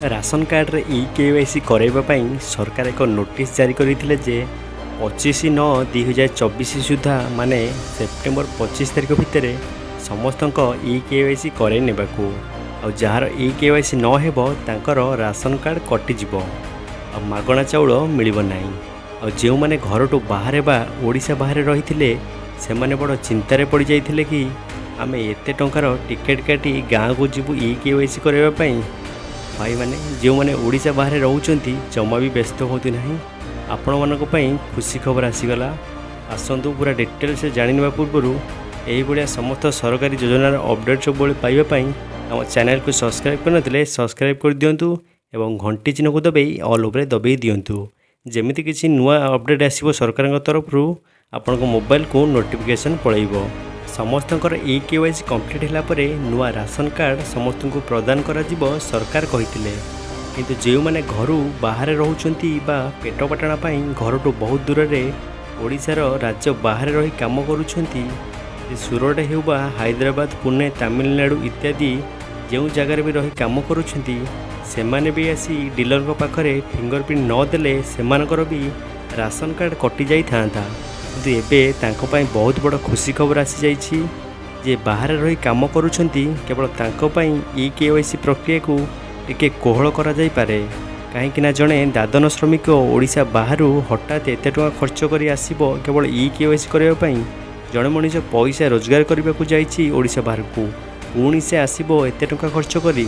Ration card रे E-KYC कराइबा सरकार एक नोटिस जारी करते जे 25/9/2024 सुधा माने सेप्टेम्बर 25 तारिख भितर समस्त E-KYC कराई नेबाकू आ जार E-KYC न हेबो तांकर राशन कार्ड कटिजिब आ मागणा चाउल मिलिब नाही। आ जो माने घरटू बाहर बा ओडिशा बाहर रही से माने बड़ चिंतार पड़ जाइथिले कि आमे एते टंकार टिकेट काटी गाँव को जीवु E-KYC कराइबा भाई माने जो माने ओडिशा बाहर रहउचंती जमा भी व्यस्त होती नहीं। आपण मानक पई खुशी खबर आसीगला। आसंतु पूरा डिटेल से जानिबा पूर्व यही भाया समस्त सरकारी योजनार अपडेट सब पाइबा आम चैनल को सब्सक्राइब करनथिले सब्सक्राइब कर दियंतु एवं घंटी चिन्ह को दबाई ऑल ओवर दबाई दियंतु जेमिति किसी नुआ अपडेट आसीबो सरकार तरफ आपण मोबाइल को नोटिफिकेशन पळैबो। समस्तंकर E-KYC कंप्लीट होला परे नुआ राशन कार्ड समस्त को प्रदान करा जिवो सरकार कहिथिले। किंतु जो माने घरू बाहर रहउचंती बा पेटपाटणा पई घरटू बहुत दूर रे ओडिशार राज्य बाहर रही काम करूछंती सुरट हेउबा हैदराबाद पुणे तमिलनाडु इत्यादि जो जगार भी रही काम करूछंती सेमाने भी आसी डीलर को पाखरे फिंगरप्रिंट न देले सेमानकर भी राशन कार्ड कटि जाई थांता। किंतु एबे तांको पई बहुत बड़ खुशी खबर आसी जाइछि जे बाहर रही काम करूछंती केवल तांको पई E-KYC प्रक्रिया को टिके कोहल करा जाई पारे। कहीं ना जड़े दादन श्रमिक ओडिशा बाहरु हठात एते टका खर्च करी आसीबो केवल E-KYC करबा जड़े मनीष पैसा रोजगार करने को जाइछि ओडिशा बाहर को पुणी से आसीबो एते टका खर्च करी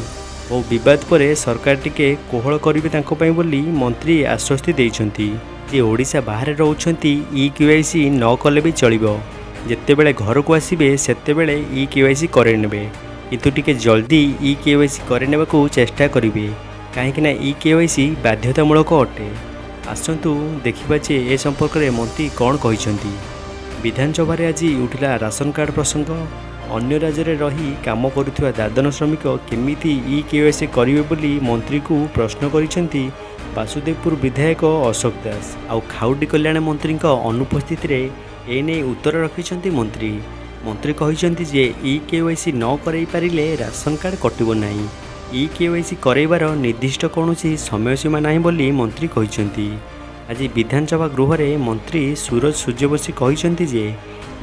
और विवाद परे सरकार टिके कोहल करिवे तांको पई बोली मंत्री आश्वस्ति देइछंती जे ओडिशा बाहर रहउछंती E-KYC न कले भी चलिबो जेतेबेले घर को आसीबे सेतेबेले E-KYC करे नेबे किंतु टिके जल्दी E-KYC करे नेबाकू चेष्टा करिवे कहीं ना E-KYC बाध्यतामूलक अटे। आसंतु देखिबा जे ए संपर्क में मंत्री कौन कहिसंती। विधानसभा आज उठिला राशन कार्ड प्रसंग। अन्य राज्य में रही काम करुवा दादन श्रमिक केमिति E-KYC करिवे बोली मंत्री को प्रश्न करिसंती वासुदेवपुर विधायक अशोक दास आउ खाउटी कल्याण मंत्री अनुपस्थित रे एने उत्तर रखिसंती। मंत्री कहिसंती जे E-KYC न कराई पारिले राशन कार्ड कटिबो नाही। E-KYC कराइबार निर्दिष्ट कौनसी समय सीमा नाही बोली मंत्री कहिसंती। आज विधानसभा गृह रे मंत्री सूरज सूर्यवंशी कहिसंती जे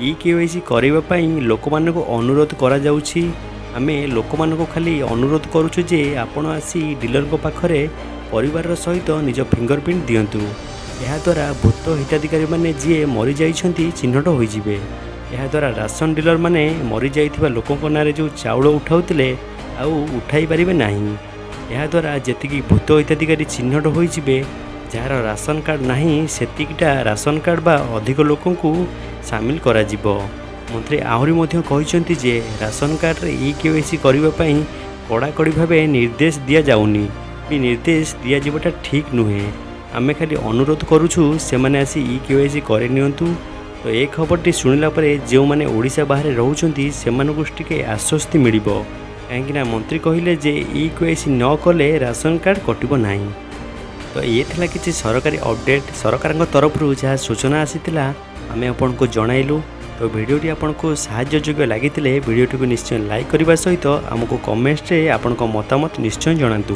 E-KYC कराइबा पई लोकमानक अनुरोध करा जाउछि। आमे लोकमानक खाली अनुरोध करूछु जे आपण आसी डीलर को पाखरे परिवार सहित निज फिंगरप्रिंट दियंतु। यह द्वारा भूत हिताधिकारी माने जी मरी जाइछंती चिन्हट होई जिवे। यह द्वारा राशन डीलर माने मरी जाइथिबा लोकक नारे जो चाउल उठाउतिले आउ उठाई पारिबे नाही। यह द्वारा जेतिकी भूत हिताधिकारी चिन्हट होई जिवे जार राशन कार्ड नाही सेतिकीटा राशन कार्ड बा अधिक लोकन को शामिल करा जिवो। मंत्री आहुरी मध्य कहिसंती जे राशन कार्ड रे E-KYC करिबा पई कड़ाकड़ी भावे निर्देश दिया जाउनी भी निर्देश दिया जीवटा ठीक नुहे। आमे खाली अनुरोध करूछु से माने आसी E-KYC करे नियंतु। तो ए खबरटी शुणिला परे जो माने ओडिशा बाहर रहउचंती सेमानकु टिके आश्वस्ति मिलिबो काहेकि मंत्री कहिले जे E-KYC न कले राशन कार्ड कटिबो नाही। तो ये थिला किछि सरकारी अपडेट सरकार तरफ जहाँ सूचना आसीतिला आमे आपनको जणाइलु। तो वीडियोटी आपनको साहाय्ययोग्य लागितिले वीडियोटी को निश्चय लाइक करने सहित आमको कमेंट्स रे आपनको मतामत निश्चय जणांतु।